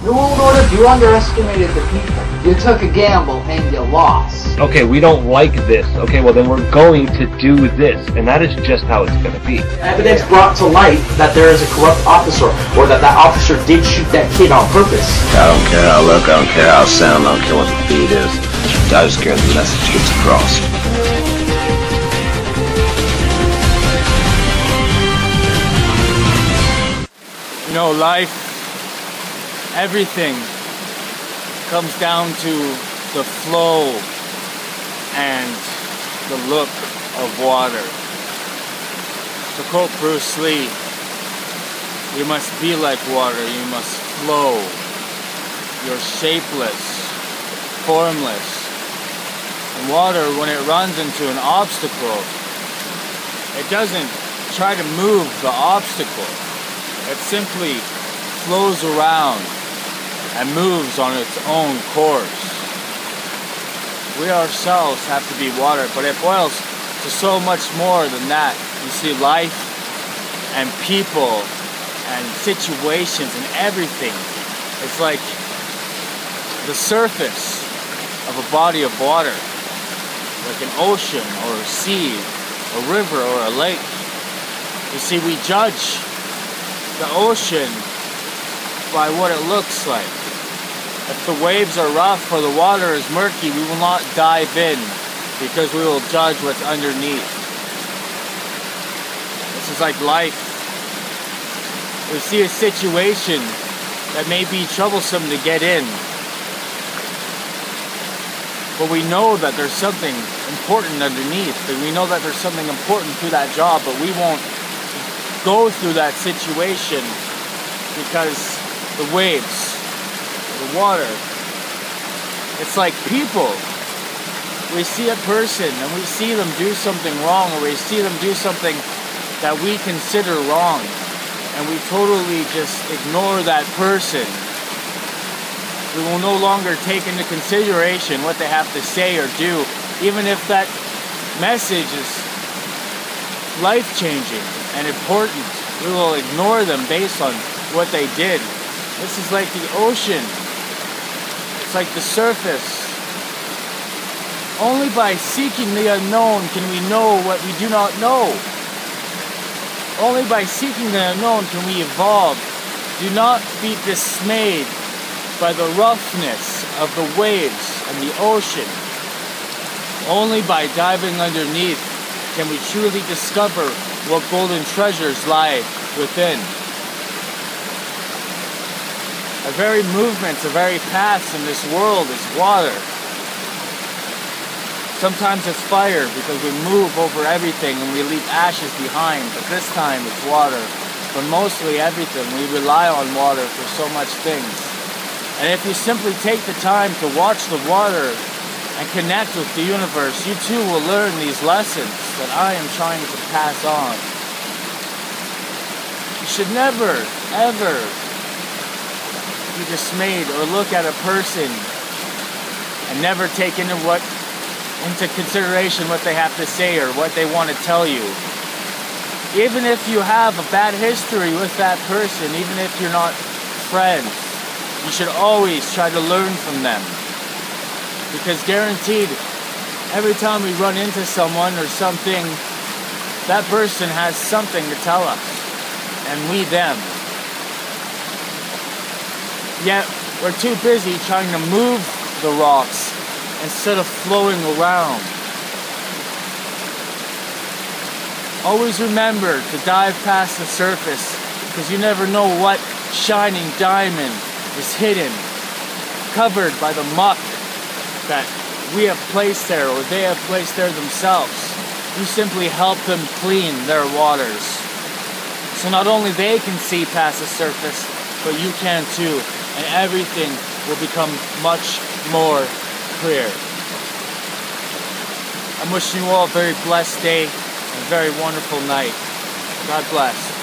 New World Order, you underestimated the people. You took a gamble and you lost. Okay, we don't like this. Okay, well then we're going to do this. And that is just how it's going to be. Evidence brought to light that there is a corrupt officer, or that that officer did shoot that kid on purpose. I don't care how I look, I don't care how I sound, I don't care what the beat is. I just care the message gets across. You know, life, everything comes down to the flow and the look of water. To quote Bruce Lee, you must be like water, you must flow. You're shapeless, formless. And water, when it runs into an obstacle, it doesn't try to move the obstacle. It simply flows around and moves on its own course. We ourselves have to be water, but it boils to so much more than that. You see, life and people and situations and everything, it's like the surface of a body of water, like an ocean or a sea, a river or a lake. You see, we judge the ocean by what it looks like. If the waves are rough or the water is murky, we will not dive in because we will judge what's underneath. This is like life. We see a situation that may be troublesome to get in, but we know that there's something important underneath, and we know that there's something important to that job, but we won't go through that situation because the waves, the water, it's like people. We see a person and we see them do something wrong, or we see them do something that we consider wrong, and we totally just ignore that person. We will no longer take into consideration what they have to say or do, even if that message is life-changing and important. We will ignore them based on what they did. This is like the ocean. It's like the surface. Only by seeking the unknown can we know what we do not know. Only by seeking the unknown can we evolve. Do not be dismayed by the roughness of the waves and the ocean. Only by diving underneath can we truly discover what golden treasures lie within. Our very movements, our very paths in this world is water. Sometimes it's fire because we move over everything and we leave ashes behind, but this time it's water. But mostly everything, we rely on water for so much things. And if you simply take the time to watch the water and connect with the universe, you too will learn these lessons that I am trying to pass on. You should never, ever be dismayed or look at a person and never take into consideration what they have to say or what they want to tell you. Even if you have a bad history with that person, even if you're not friends, you should always try to learn from them. Because guaranteed, every time we run into someone or something, that person has something to tell us, and we them. Yet, we're too busy trying to move the rocks instead of flowing around. Always remember to dive past the surface, because you never know what shining diamond is hidden, covered by the muck that we have placed there or they have placed there themselves. You simply help them clean their waters. So not only they can see past the surface, but you can too, and everything will become much more clear. I'm wishing you all a very blessed day and a very wonderful night. God bless.